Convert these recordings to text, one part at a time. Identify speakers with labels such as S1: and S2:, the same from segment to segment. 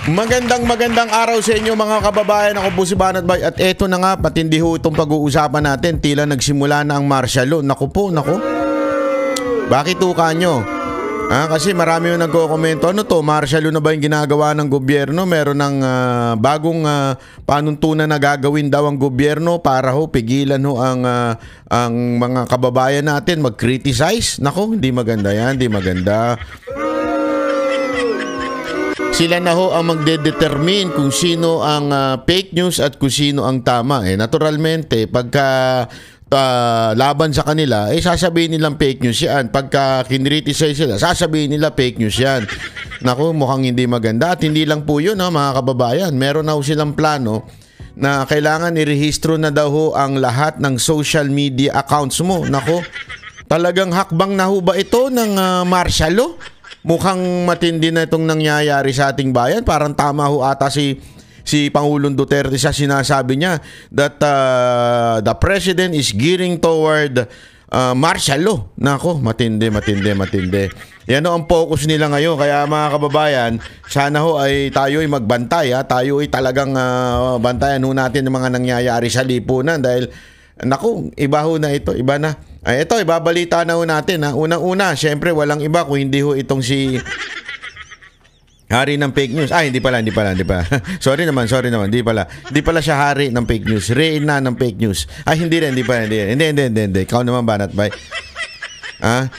S1: Magandang araw sa inyo mga kababayan. Ako po si Banat Bay at eto na nga, patindi ho itong pag-uusapan natin. Tila nagsimula na ang martial law. Naku. Bakit tuka nyo? Kasi marami yung nagko-komento. Ano to? Martial law na ba yung ginagawa ng gobyerno? Meron ng bagong panuntunan na gagawin daw ang gobyerno para ho pigilan ho ang mga kababayan natin mag-criticize. Naku, hindi maganda yan. Hindi maganda. Sila na ho ang magde-determine kung sino ang fake news at kung sino ang tama. Naturalmente, pagka laban sa kanila, sasabihin nilang fake news yan. Pagka kinriticize sila, sasabihin nila fake news yan. Naku, mukhang hindi maganda. At hindi lang po yun, mga kababayan. Meron na ho silang plano na kailangan irehistro na daw ho ang lahat ng social media accounts mo. Naku, talagang hakbang na ho ba ito ng martial law? Mukhang matindi na itong nangyayari sa ating bayan. Parang tama ho ata si Pangulong Duterte sa sinasabi niya that the president is gearing toward martial law. Nako, matindi. Yan ho ang focus nila ngayon. Kaya mga kababayan, sana ho ay tayo ay magbantay. Tayo ay talagang bantayan ho natin ang mga nangyayari sa lipunan dahil naku, iba ho na ito. Iba na. Ito, ibabalita na ho natin. Unang-una, syempre walang iba kung hindi ho itong si hari ng fake news. Hindi pala. sorry naman. Hindi pala siya hari ng fake news. Reyna ng fake news. Hindi pala. Hindi. Ikaw naman, Banat Bay.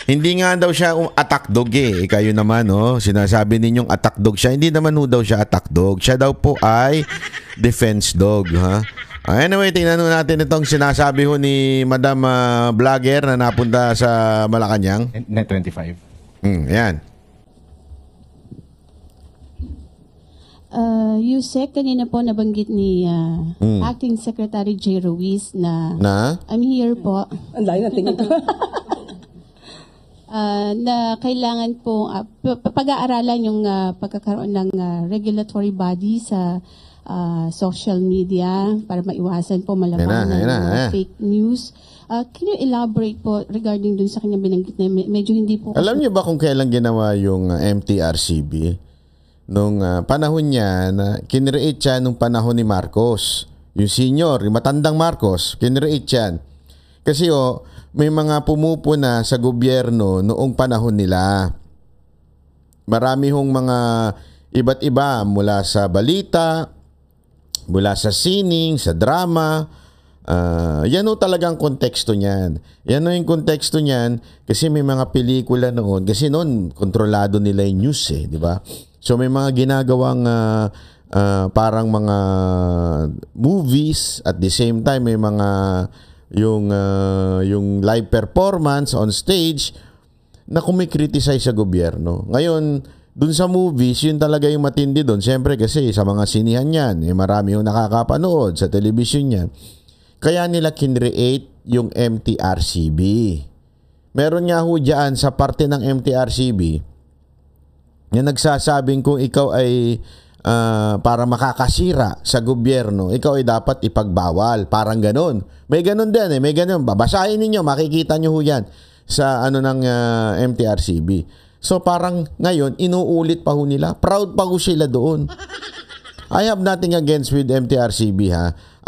S1: Hindi nga daw siya attack dog Kayo naman, sinasabi ninyong attack dog siya. Hindi naman ho daw siya attack dog. Siya daw po ay defense dog, Anyway, tingnan natin itong sinasabi ho ni Madam Vlogger na napunta sa Malacanang.
S2: Net 25.
S1: Yan.
S3: Yusek, kanina po nabanggit ni Acting Secretary J. Ruiz na I'm here po.
S4: Ang layo na tingin ko.
S3: Na kailangan po pag-aaralan yung pagkakaroon ng regulatory body sa social media para maiwasan po malaman ng fake news. Can you elaborate po regarding dun sa kanyang binanggit na medyo hindi po...
S1: Alam niyo ba kung kailan ginawa yung MTRCB? Nung panahon niya, kinreate siya nung panahon ni Marcos. Yung senior, yung matandang Marcos, kinreate yan. Kasi may mga pumupuna sa gobyerno noong panahon nila. Marami hong mga iba't iba mula sa balita, mula sa sining, sa drama. Yan o talagang konteksto niyan. Yan o yung konteksto niyan kasi may mga pelikula noon. Kasi noon, kontrolado nila yung news di ba? So may mga ginagawang parang mga movies at the same time may mga yung live performance on stage na kumikriticize sa gobyerno. Ngayon, dun sa movies, yun talaga yung matindi dun. Siyempre kasi sa mga sinihan yan, marami yung nakakapanood sa television yan. Kaya nila kinreate yung MTRCB. Meron nga ho dyan sa parte ng MTRCB na nagsasabing kung ikaw ay para makakasira sa gobyerno, ikaw ay dapat ipagbawal. Parang ganun. May ganun din may ganun. Babasahin ninyo, makikita nyo ho yan sa ng MTRCB. So parang ngayon, inuulit pa ho nila. Proud pa ho sila doon. I have nothing against with MTRCB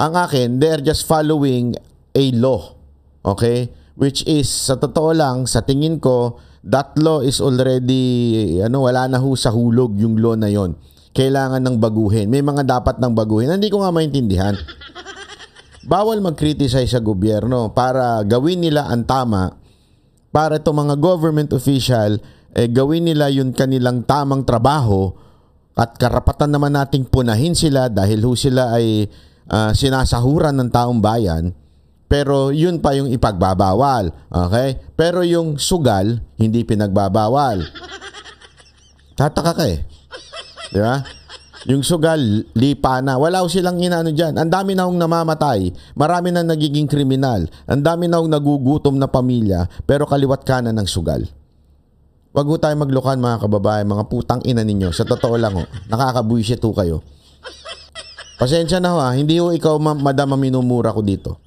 S1: Ang akin, they're just following a law. Okay? Which is, sa totoo lang, sa tingin ko, that law is already, wala na ho sa hulog yung law na yon. Kailangan ng baguhin. May mga dapat ng baguhin. Hindi ko nga maintindihan. Bawal mag-criticize sa gobyerno para gawin nila ang tama para itong mga government official gawin nila yung kanilang tamang trabaho at karapatan naman nating punahin sila dahil ho sila ay sinasahuran ng taong bayan, pero yun pa yung ipagbabawal. Okay? Pero yung sugal, hindi pinagbabawal. Tataka ka di ba? Yung sugal, lipa na. Wala ho silang inano dyan. Ang dami na hong namamatay. Marami na nagiging kriminal. Ang dami na hong nagugutom na pamilya, pero kaliwat kanan ng sugal. Wag ho tayo maglukan mga kababayan, mga putang ina ninyo. Sa totoo lang nakakabuisit ho kayo. Pasensya na ho hindi ho ikaw madam minumura ko dito.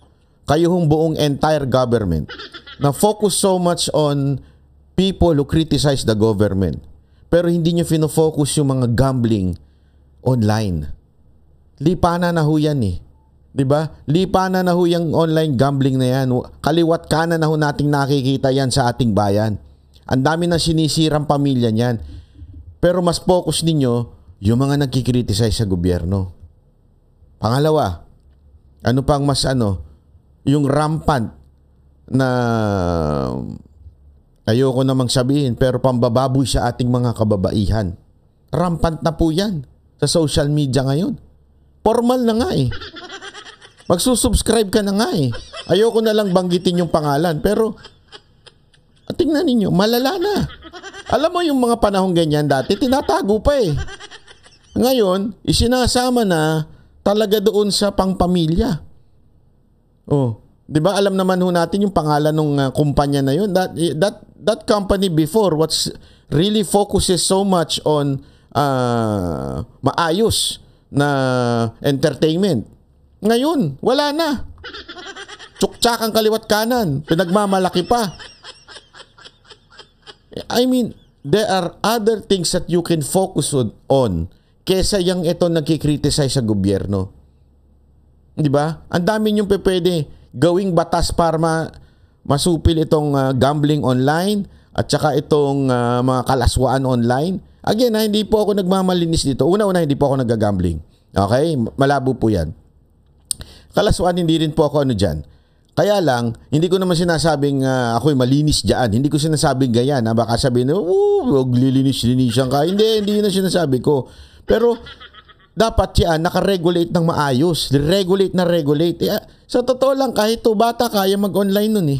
S1: Kayo hong buong entire government na focus so much on people who criticize the government. Pero hindi nyo fino-focus yung mga gambling online. Lipanan na ho yan eh. 'Di ba? Lipanan na ho yung online gambling na yan. Kaliwat kanan na ho nating nakikita yan sa ating bayan. Ang dami ng sinisirang pamilya niyan. Pero mas focus ninyo yung mga nagkikriticize sa gobyerno. Pangalawa, ano pang mas yung rampant na ayoko namang sabihin pero pambababoy sa ating mga kababaihan. Rampant na po yan sa social media ngayon. Formal na nga eh. Magsusubscribe ka na nga eh. Ayoko na lang banggitin yung pangalan pero tingnan ninyo, malala na. Alam mo yung mga panahong ganyan dati, tinatago pa eh. Ngayon, isinasama na talaga doon sa pangpamilya. Oh, 'di ba? Alam naman ho natin yung pangalan ng kumpanya na yun. That company before what's really focuses so much on maayos na entertainment. Ngayon, wala na. Tsuktsak ang kaliwat kanan, pinagmamalaki pa. I mean, there are other things that you can focus on kesa yung ito nagkikriticize sa gobyerno. Di ba? Ang dami niyong pwede gawing batas para masupil itong gambling online at saka itong mga kalaswaan online. Again, hindi po ako nagmamalinis dito. Una-una, hindi po ako nagagambling. Okay? Malabo po yan. Kalaswaan, hindi rin po ako dyan. Kaya lang, hindi ko naman sinasabing ako'y malinis dyan. Hindi ko sinasabing ganyan. Baka sabihin, huwag lilinis-linisan ka. Hindi yun ang sinasabi ko. Pero, dapat yan, nakaregulate ng maayos. Regulate na regulate. Sa totoo lang, kahit to bata, kaya mag-online nun eh.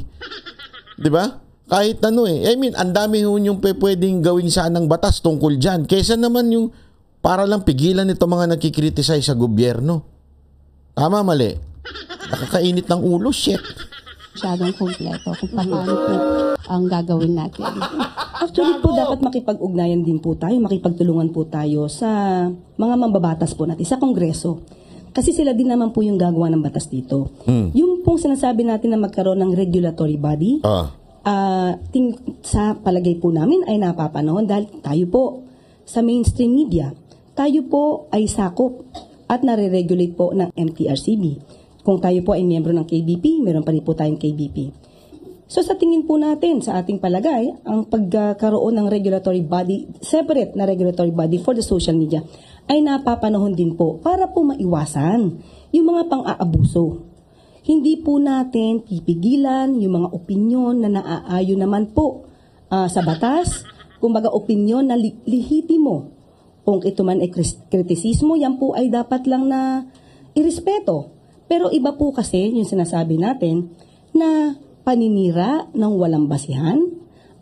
S1: Di ba? Kahit eh. I mean, ang dami yung pwedeng gawin sanang batas tungkol dyan. Kesa naman yung para lang pigilan ito mga nagkikriticize sa gobyerno. Tama, mali. Nakakainit ng ulo, shit.
S3: Masyadong kompleto kung paano po ang gagawin natin.
S2: Actually po, dapat makipag-ugnayan din po tayo, makipagtulungan po tayo sa mga mambabatas po natin, sa Kongreso. Kasi sila din naman po yung gagawa ng batas dito. Yung pong sinasabi natin na magkaroon ng regulatory body, sa palagay po namin ay napapanahon dahil tayo po sa mainstream media, tayo po ay sakop at nare-regulate po ng MTRCB. Kung tayo po ay miyembro ng KBP, meron pa rin po tayong KBP. So sa tingin po natin, sa ating palagay, ang pagkakaroon ng regulatory body, separate na regulatory body for the social media, ay napapanahon din po para po maiwasan yung mga pang-aabuso. Hindi po natin pipigilan yung mga opinyon na naaayon naman po sa batas, kumbaga opinyon na lehitimo. Kung ito man ay kritisismo, yan po ay dapat lang na irespeto. Pero iba po kasi yung sinasabi natin na paninira ng walang basihan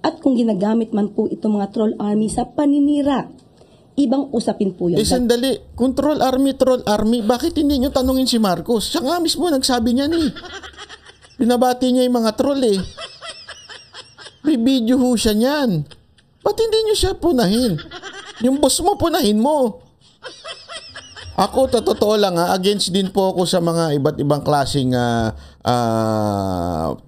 S2: at kung ginagamit man po itong mga troll army sa paninira, ibang usapin po yun.
S1: Sandali, kung troll army, bakit hindi nyo tanungin si Marcos? Siya nga mismo nagsabi niya ni. Binabati niya yung mga troll eh. May video ho siya niyan. Ba't hindi nyo siya punahin? Yung boss mo, punahin mo. Ako, totoo lang against din po ako sa mga iba't ibang klaseng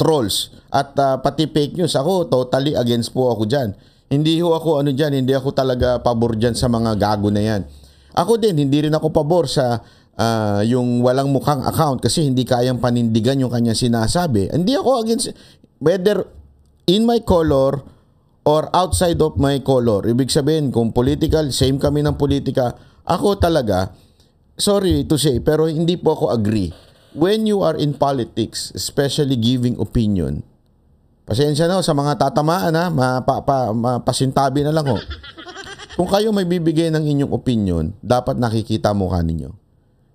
S1: trolls at pati fake news. Ako, totally against po ako dyan. Hindi ho ako hindi ako talaga pabor dyan sa mga gago na yan. Ako din, hindi rin ako pabor sa yung walang mukhang account kasi hindi kayang panindigan yung kanyang sinasabi. Hindi ako against, whether in my color or outside of my color. Ibig sabihin, kung political, same kami ng politika. Ako talaga, sorry to say, pero hindi po ako agree. When you are in politics, especially giving opinion, pasensya na sa mga tatamaan pasintabi na lang ho. Kung kayo may bibigay ng inyong opinion, dapat nakikita mukha ninyo.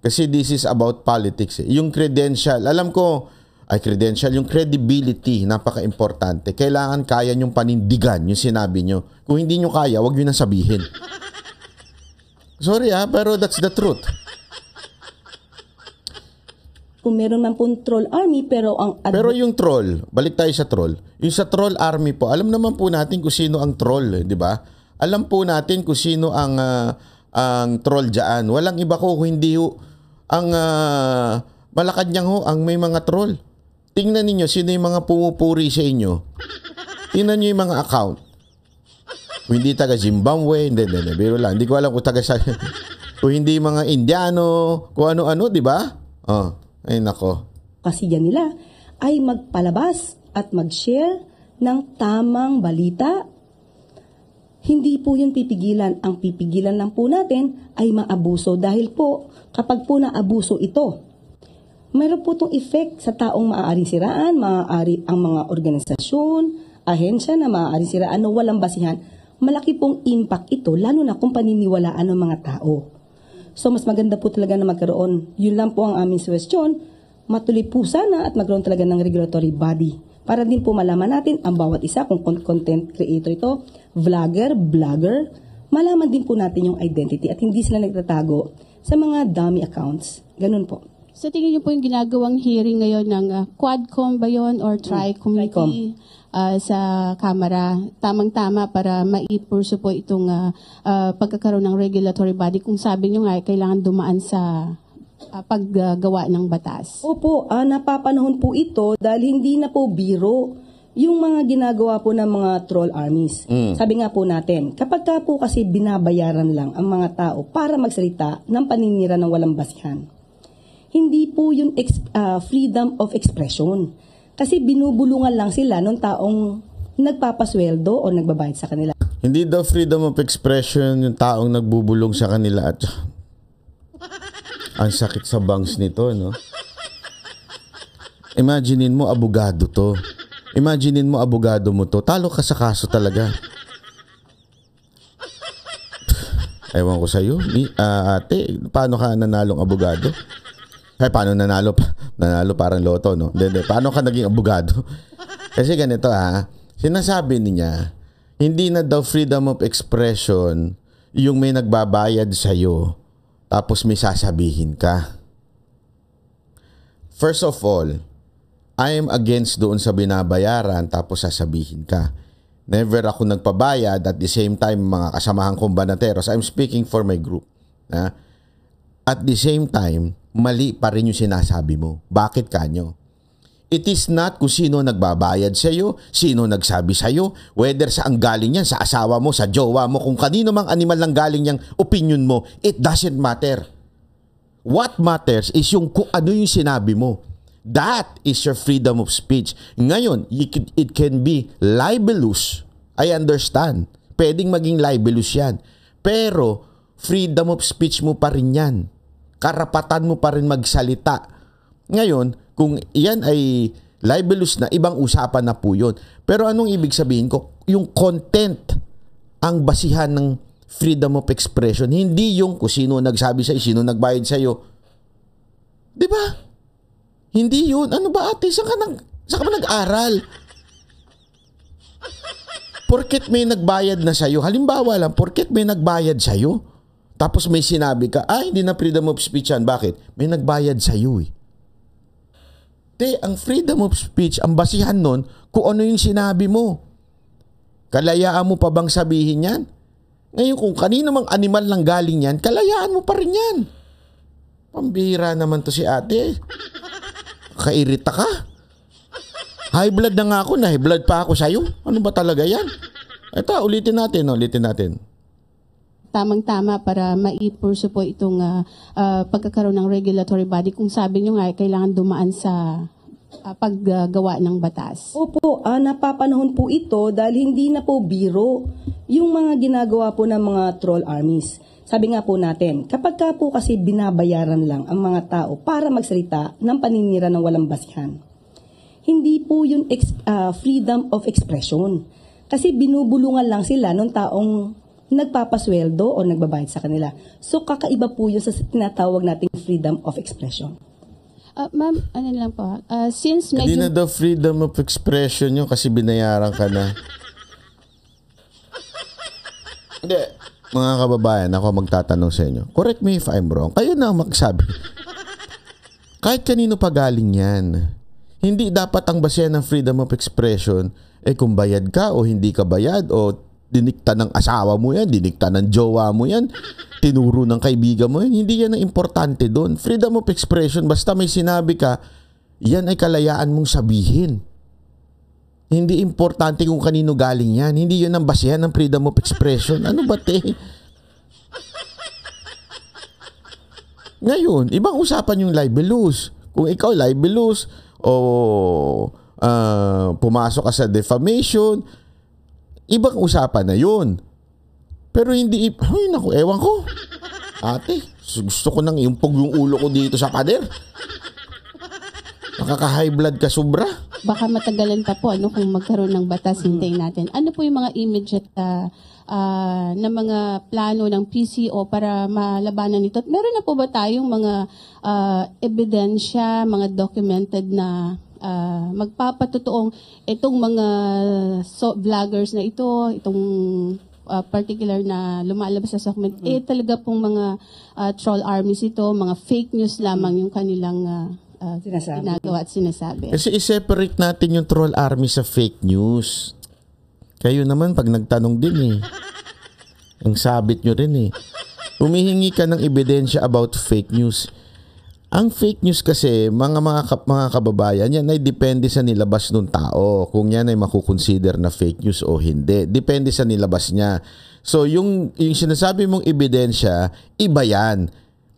S1: Kasi this is about politics. Yung credential, alam ko, yung credibility, napaka-importante. Kailangan kaya nyong panindigan yung sinabi nyo. Kung hindi nyo kaya, wag nyo nang sabihin. Sorry pero that's the truth.
S2: Kung meron man pong troll army, pero
S1: Pero yung troll, balik tayo sa troll. Yung sa troll army po, alam naman po natin kung sino ang troll, di ba? Alam po natin kung sino ang troll dyan. Walang iba ko, hindi ang Malacanang ang may mga troll. Tingnan niyo sino yung mga pumupuri sa inyo. Tingnan niyo yung mga account. Kung hindi taga Zimbabwe, hindi, biro lang. Hindi ko alam kung taga Kung hindi mga Indiano, kung ano-ano, di ba? Oh, ay nako.
S2: Kasiya nila ay magpalabas at mag-share ng tamang balita. Hindi po yun pipigilan. Ang pipigilan lang po natin ay maabuso dahil po kapag po naabuso ito, mayroon po itong effect sa taong maaaring siraan, maaari ang mga organisasyon, ahensya na maaaring siraan na walang basihan. Malaki pong impact ito, lalo na kung paniniwalaan ng mga tao. So mas maganda po talaga na magkaroon. Yun lang po ang aming suggestion. Matuloy po sana at magkaroon talaga ng regulatory body para din po malaman natin ang bawat isa kung content creator ito, vlogger, blogger, malaman din po natin yung identity at hindi sila nagtatago sa mga dummy accounts. Ganun po.
S3: Sa tingin niyo po yung ginagawang hearing ngayon ng Quadcom ba yun or Tri-Committee sa Kamara, tamang-tama para maipurso po itong pagkakaroon ng regulatory body kung sabi niyo nga kailangan dumaan sa paggawa ng batas?
S2: Opo, napapanahon po ito dahil hindi na po biro yung mga ginagawa po ng mga troll armies. Sabi nga po natin, kapag ka po kasi binabayaran lang ang mga tao para magsalita ng paninira ng walang basihan, hindi po yung freedom of expression. Kasi binubulungan lang sila ng taong nagpapasweldo o nagbabayad sa kanila.
S1: Hindi daw freedom of expression yung taong nagbubulong sa kanila at ang sakit sa bangs nito, no? Imaginein mo, abogado to. Imaginein mo, abogado mo to. Talo ka sa kaso talaga. Ewan ko sa'yo. Ate, paano ka nanalong abogado? Ay, paano nanalo? Nanalo parang loto, no? Hindi. Paano ka naging abogado? Kasi ganito, sinasabi niya, hindi na daw freedom of expression yung may nagbabayad sa'yo tapos may sasabihin ka. First of all, I am against doon sa binabayaran tapos sasabihin ka. Never ako nagpabayad at the same time mga kasamahan kong banateros. I'm speaking for my group. At the same time, mali pa rin yung sinasabi mo. Bakit kanyo? It is not kung sino nagbabayad sa iyo, sino nagsabi sa iyo, whether saan galing yan, sa asawa mo, sa jowa mo, kung kanino mang animal lang galing yung opinion mo, it doesn't matter. What matters is yung kung ano yung sinabi mo. That is your freedom of speech. Ngayon, it can be libelous. I understand. Pwedeng maging libelous yan. Pero, freedom of speech mo pa rin yan. Karapatan mo pa rin magsalita. Ngayon, kung iyan ay libelous na, ibang usapan na po yun. Pero anong ibig sabihin ko? Yung content ang basihan ng freedom of expression. Hindi yung kung sino nagsabi sa'yo, sino nagbayad sa'yo. Diba? Hindi yun. Ano ba ate? Saan ka nag-aral? Porket may nagbayad na sa'yo, halimbawa lang, porket may nagbayad sa'yo, tapos may sinabi ka, hindi na freedom of speech yan. Bakit? May nagbayad sa'yo eh. Ang freedom of speech, ang basihan nun, kung ano yung sinabi mo. Kalayaan mo pa bang sabihin yan? Ngayon, kung kanino mang animal lang galing yan, kalayaan mo pa rin yan. Pambihira naman to si ate. Kairita ka. High blood na nga ako, na high blood pa ako sa'yo. Ano ba talaga yan? Ito, ulitin natin.
S3: Tamang-tama para maipurso po itong pagkakaroon ng regulatory body kung sabi nyo nga kailangan dumaan sa paggawa ng batas.
S2: Opo, napapanahon po ito dahil hindi na po biro yung mga ginagawa po ng mga troll armies. Sabi nga po natin, kapag ka po kasi binabayaran lang ang mga tao para magsalita ng paninira ng walang basihan, hindi po yung freedom of expression. Kasi binubulungan lang sila ng taong nagpapasweldo o nagbabayad sa kanila. So, kakaiba po yun sa tinatawag nating freedom of expression.
S3: Ma'am, ano lang po, since medyo...
S1: Hindi na daw freedom of expression yun kasi binayaran ka na. Hindi. Mga kababayan, ako magtatanong sa inyo. Correct me if I'm wrong. Kayo na magsabi. Kahit kanino pa galing yan. Hindi dapat ang basehan ng freedom of expression kung bayad ka o hindi ka bayad o dinikta ng asawa mo yan, dinikta ng jowa mo yan, tinuro ng kaibigan mo yan. Hindi yan ang importante doon. Freedom of expression, basta may sinabi ka, yan ay kalayaan mong sabihin. Hindi importante kung kanino galing yan. Hindi yun ang basihan ng freedom of expression. Ano ba te? Ngayon, ibang usapan yung libelous. Kung ikaw libelous o pumasok ka sa defamation, ibang usapan na yun. Pero hindi, ay naku, ewan ko. Ate, gusto ko nang iumpog yung ulo ko dito sa pader. Nakaka-high blood ka sobra.
S3: Baka matagalan pa po kung magkaroon ng batas, hintayin natin. Ano po yung mga immediate na mga plano ng PCO para malabanan ito? Meron na po ba tayong mga ebidensya, mga documented na magpapatotoong itong mga vloggers na itong particular na lumalabas sa document, talaga pong mga troll armies ito, mga fake news lamang yung kanilang ginagawa at sinasabi.
S1: Kasi i-separate natin yung troll army sa fake news. Kayo naman pag nagtanong din ang sabit nyo rin humihingi ka ng ebidensya about fake news. Ang fake news kasi, mga kababayan, yan ay depende sa nilabas ng tao. Kung yan ay makukonsider na fake news o hindi. Depende sa nilabas niya. So, yung sinasabi mong ebidensya, iba yan.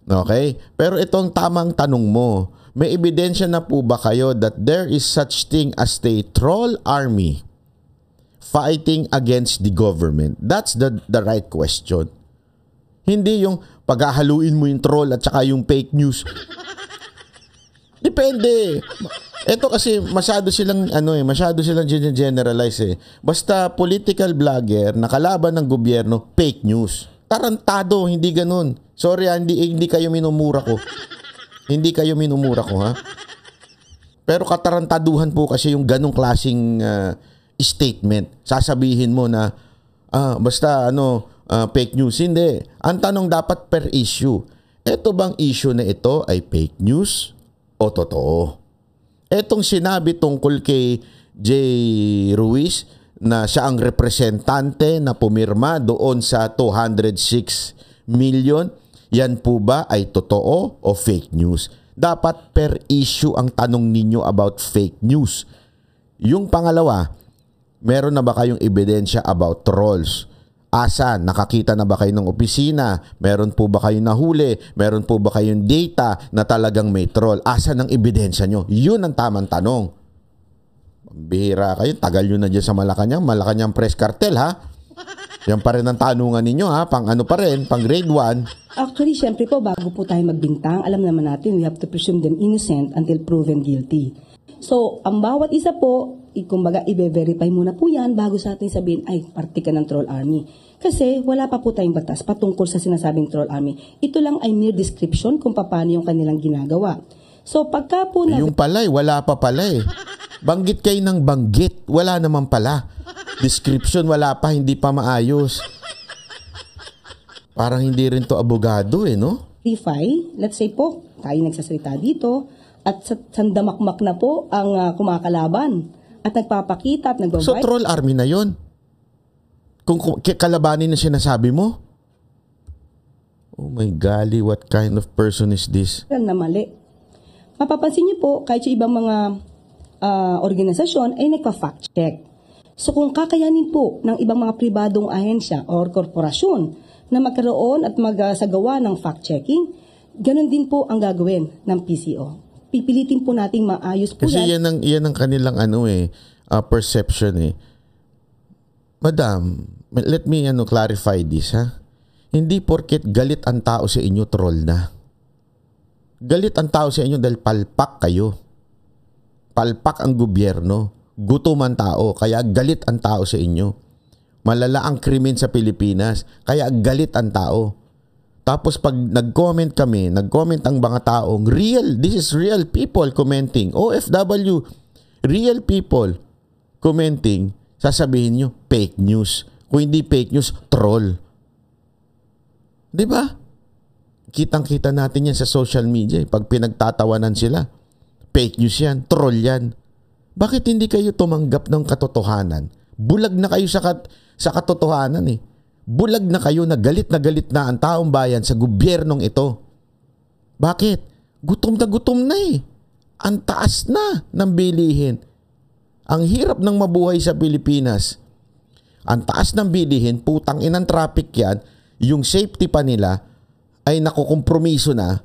S1: Okay? Pero itong tamang tanong mo, may ebidensya na po ba kayo that there is such thing as the troll army fighting against the government? That's the right question. Hindi yung paghahaluin mo yung troll at saka yung fake news. Depende. Ito kasi masyado silang generalize Basta political vlogger na kalaban ng gobyerno, fake news. Tarantado, hindi ganun. Sorry, hindi kayo minumura ko. Hindi kayo minumura ko, ha? Pero katarantaduhan po kasi yung ganong klaseng statement. Sasabihin mo na basta fake news. Hindi. Ang tanong dapat per issue. Ito bang issue na ito ay fake news o totoo? Etong sinabi tungkol kay J. Ruiz na siya ang representante na pumirma doon sa 206 million, yan po ba ay totoo o fake news? Dapat per issue ang tanong ninyo about fake news. Yung pangalawa, meron na ba kayong ebidensya about trolls? Asan? Nakakita na ba kayo ng opisina? Meron po ba kayong nahuli? Meron po ba kayong data na talagang may troll? Asan ang ebidensya nyo? Yun ang tamang tanong. Bihira kayo. Tagal nyo na dyan sa Malacanang. Malacanang Press Cartel, ha? Yan pa rin ang tanungan ninyo, ha? Pang ano pa rin? Pang grade 1.
S2: Actually, syempre po, bago po tayo magbintang, alam naman natin, we have to presume them innocent until proven guilty. So, ang bawat isa po, kumbaga, i-verify muna po yan bago sa atin sabihin, ay, parte ka ng troll army. Kasi wala pa po tayong batas patungkol sa sinasabing troll army. Ito lang ay mere description kung paano yung kanilang ginagawa. So, pagka po
S1: yung pala, wala pa pala Banggit kayo ng banggit, wala naman pala. Description, wala pa, hindi pa maayos. Parang hindi rin to abogado no?
S2: Let's say po, tayo nagsasalita dito, at sandamakmak na po ang kumakalaban at nagpapakita at nag-provide.
S1: So troll army na yon. Kung kalabanin na sinasabi mo? Oh my golly, what kind of person is this?
S2: Na mali. Mapapansin niyo po, kahit yung ibang mga organisasyon ay nagpa-fact check. So kung kakayanin po ng ibang mga pribadong ahensya or korporasyon na magkaroon at magsagawa ng fact-checking, ganun din po ang gagawin ng PCO. Pipilitin po nating maayos po
S1: kasi yan ang kanilang perception Madam, let me clarify this, ha. Hindi porket galit ang tao sa inyo, troll na. Galit ang tao sa inyo dahil palpak kayo. Palpak ang gobyerno. Gutom ang tao, kaya galit ang tao sa inyo. Malala ang krimen sa Pilipinas, kaya galit ang tao. Tapos pag nag-comment ang mga taong this is real people commenting. OFW, real people commenting, sasabihin nyo, fake news. Kung hindi fake news, troll. Diba? Kitang-kita natin yan sa social media. Pag pinagtatawanan sila, fake news yan, troll yan. Bakit hindi kayo tumanggap ng katotohanan? Bulag na kayo sa katotohanan Bulag na kayo, na galit na ang taong bayan sa gobyernong ito. Bakit? Gutom na Ang taas na ng bilihin. Ang hirap ng mabuhay sa Pilipinas. Ang taas ng bilihin, putang inang traffic yan, yung safety pa nila ay nakukompromiso na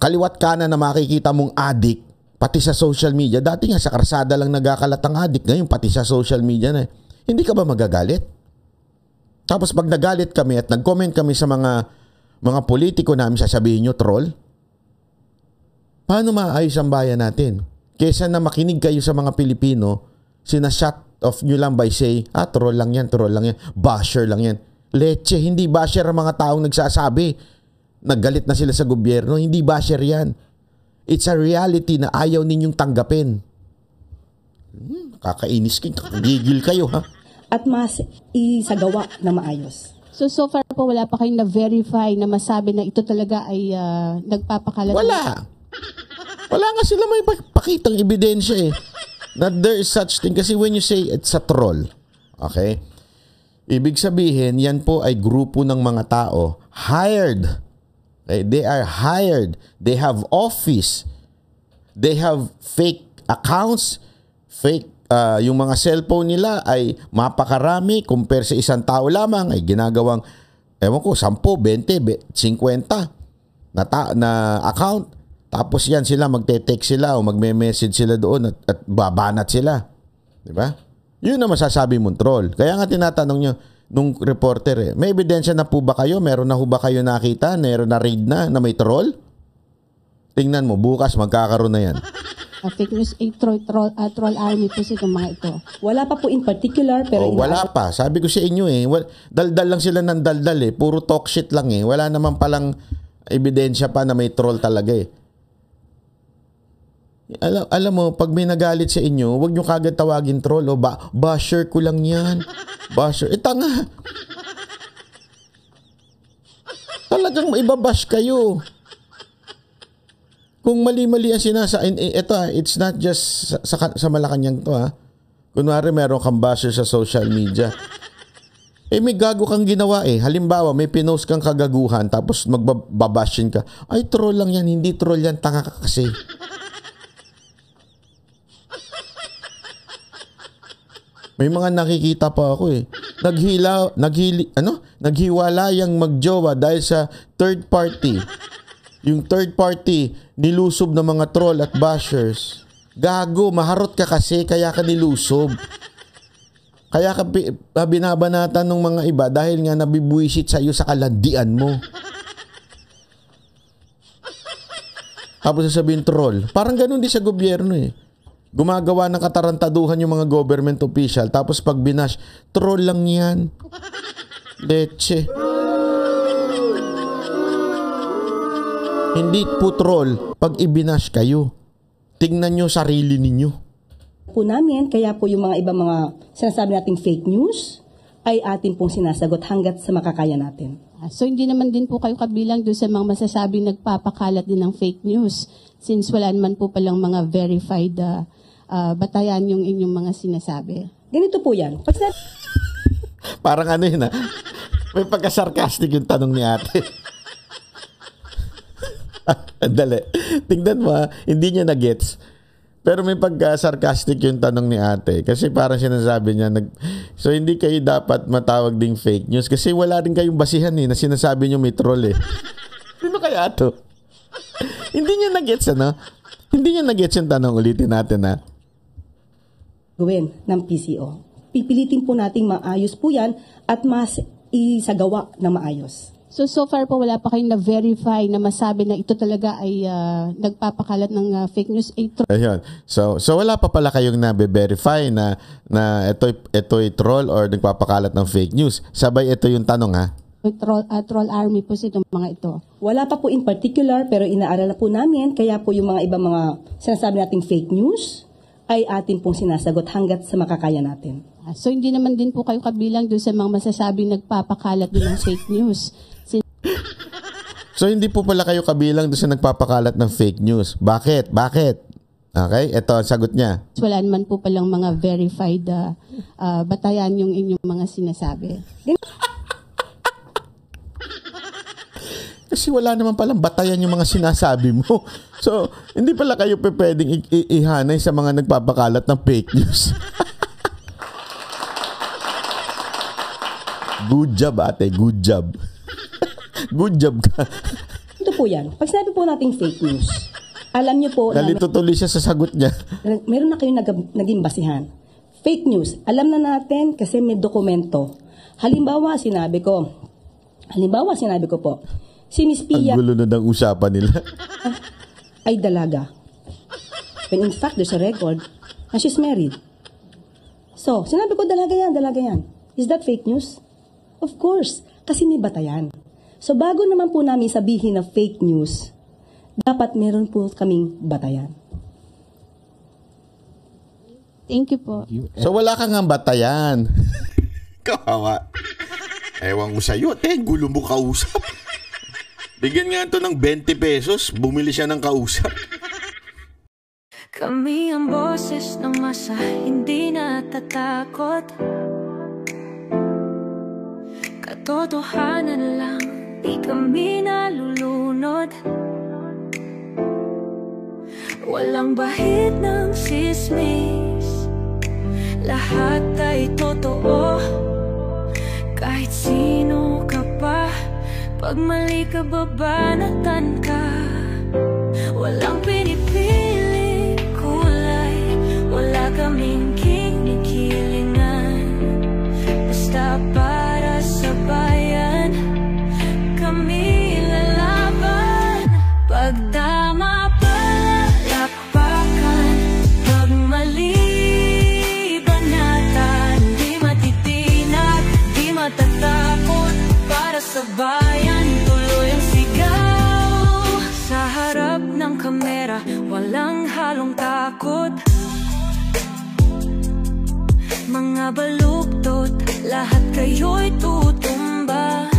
S1: kaliwat kanan na makikita mong adik, pati sa social media. Dati nga sa karsada lang nagkakalat ang adik, ngayon pati sa social media na. Hindi ka ba magagalit? Tapos pag nagalit kami at nag-comment kami sa mga politiko namin, sasabihin nyo, troll? Paano maayos ang bayan natin? Kesa na makinig kayo sa mga Pilipino, sinashut off nyo lang by say, troll lang yan, basher lang yan. Leche, hindi basher ang mga taong nagsasabi. Naggalit na sila sa gobyerno, hindi basher yan. It's a reality na ayaw ninyong tanggapin. Kakainis kayo, gigil kayo ha.
S2: At mas isagawa na maayos.
S3: So far po wala pa kayong na-verify na masabi na ito talaga ay nagpapakalat.
S1: Wala. Wala nga sila may pakitang ebidensya eh. That there is such thing. Kasi when you say it's a troll, okay? Ibig sabihin, yan po ay grupo ng mga tao hired. Okay? They are hired. They have office. They have fake accounts. Fake, yung mga cellphone nila ay mapakarami. Compare sa isang tao lamang ay ginagawang, ewan ko, 10, 20, 50 na account. Tapos yan sila, magte-text sila o magme-message sila doon at babanat sila. Diba? Yun na masasabi mong troll. Kaya nga tinatanong nyo nung reporter may ebidensya na po ba kayo? Meron na po ba kayo nakita? Meron na read na may troll? Tingnan mo, bukas magkakaroon na yan.
S3: Fake news, troll army po itong mga ito.
S2: Wala pa po in particular, pero
S1: wala pa. Sabi ko sa inyo daldal lang sila ng daldal eh. Puro talk shit lang eh. Wala naman palang ebidensya pa na may troll talaga eh. Alam mo, pag may nagalit sa inyo, huwag nyo kagad tawagin troll. Basher ko lang yan. Basher. Tanga. Talagang ibabash kayo. Kung mali-mali ang it's not just sa Malacanang to ha. Kunwari meron kang basher sa social media. May gago kang ginawa eh. Halimbawa, may pinost kang kagaguhan tapos magbabashin ka. Ay, troll lang yan. Hindi troll yan. Tanga ka kasi. May mga nakikita pa ako eh. Naghiwalayang magjowa dahil sa third party. Yung third party, nilusob ng mga troll at bashers. Gago, maharot ka kasi kaya ka nilusob. Kaya ka binabanatan ng mga iba dahil nga nabibuisit sa iyo sa kalandian mo. Tapos sasabihin troll. Parang ganun din sa gobyerno eh. Gumagawa ng katarantaduhan yung mga government official. Tapos pag binash, troll lang yan. Leche. Hindi po troll pag ibinash kayo. Tingnan nyo sarili ninyo.
S2: Po namin, kaya po yung mga ibang mga sinasabi nating fake news ay atin pong sinasagot hanggat sa makakaya natin.
S3: So hindi naman din po kayo kabilang doon sa mga masasabing nagpapakalat din ng fake news since wala naman po palang mga verified batayan yung inyong mga sinasabi.
S2: Ganito po yan.
S1: Parang ano yun may pagka-sarcastic yung tanong ni ate. Dali. Tingnan mo hindi niya na-gets. Pero may pagka-sarcastic yung tanong ni ate. Kasi parang sinasabi niya, so hindi kayo dapat matawag ding fake news. Kasi wala rin kayong basihan na sinasabi niyo may troll eh. Sino kaya to? Hindi niya na-gets Hindi niya na-gets yung tanong. Ulitin natin
S2: gawin ng PCO. Pipilitin po nating maayos po yan at mas isagawa na maayos.
S3: So far po wala pa kayong na-verify na masabi na ito talaga ay nagpapakalat ng fake news.
S1: Ayun. So wala pa pala kayong na-verify na ito'y troll or nagpapakalat ng fake news. Sabay ito yung tanong
S3: Troll army po itong mga ito.
S2: Wala pa po in particular pero inaaral na po namin kaya po yung mga ibang mga sinasabi nating fake news ay atin pong sinasagot hanggat sa makakaya natin.
S3: So hindi naman din po kayo kabilang doon sa mga masasabing nagpapakalat din ng fake news.
S1: So hindi po pala kayo kabilang doon sa nagpapakalat ng fake news. Bakit? Okay, ito ang sagot niya.
S3: Wala naman po palang mga verified batayan yung inyong mga sinasabi.
S1: Kasi wala naman palang batayan yung mga sinasabi mo. So, hindi pala kayo pwedeng ihanay sa mga nagpapakalat ng fake news. Good job, ate. Good job. Good job ka.
S2: Ito po yan. Pag sinabi po nating fake news, alam niyo po na
S1: Nalito tuloy siya sa sagot niya.
S2: meron na kayong naging basihan. Fake news, alam na natin kasi may dokumento. Halimbawa, sinabi ko po, si Miss Pia
S1: Ang gulo na ng usapan nila.
S2: ay dalaga. When in fact, there's a record na she's married. So, sinabi ko, dalaga yan. Is that fake news? Of course, kasi may batayan. So, bago naman po namin sabihin na fake news, dapat meron po kaming batayan.
S3: Thank you po.
S1: So wala kang ang batayan. Kawawa. Ewan ko sa'yo. Gulo mo kausap. Bigyan nga ito ng 20 pesos. Bumili siya ng kausap.
S4: Kami ang boses ng masa, hindi natatakot. Katotohanan lang, di kami nalulunod. Walang bahid ng sismis, lahat ay totoo. Kahit sino ka pa, pag mali ka babanatan ka. Walang pinipili kulay, wala kaming kinikilingan. Basta para sa bayan, kami lalaban. Pagdama palakpakan, pag mali banatan. Di matitinag, di matatakot, para sa bayan tuloy ang sigaw. Sa harap ng kamera, walang halong takot. Mga baluktot, lahat kayo'y tutumba.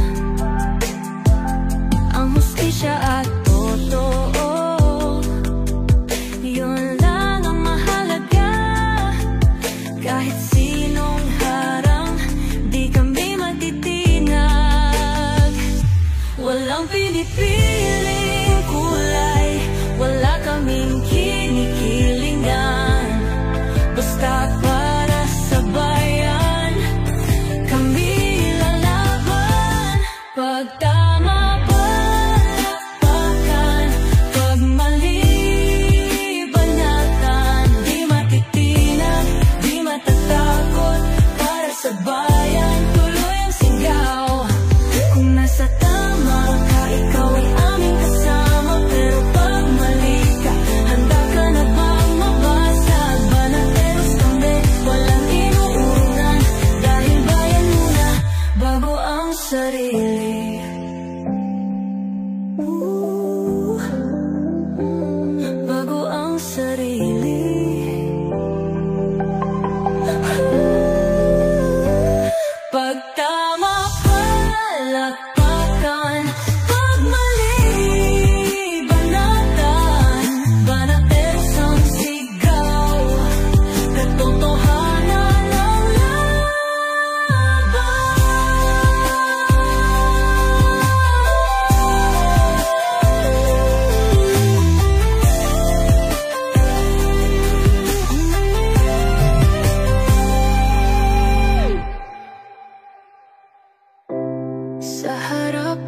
S4: Ang hustisya at totoo, yun lang ang mahalaga. Kahit sinong harang, di kami matitinag. Walang pinipiling kulay, wala kaming kinikilingan. Basta para sa bayan, kami lalaban. Pag tama palakpakan, pag mali banatan. Di matitinag, di matatakot, para sa bayan tuloy ang sigaw. Kung nasa tama ka, ikaw ay aming kasama. Pero pag mali ka, handa ka na bang mabasag? Banateros kami, walang inuunan. Dahil bayan muna, bago ang sarili. Bago ang sarili. Pag tama palakpakan, pag mali banatan. Banateros ang sigaw, katotohanan ang laban. Sa harap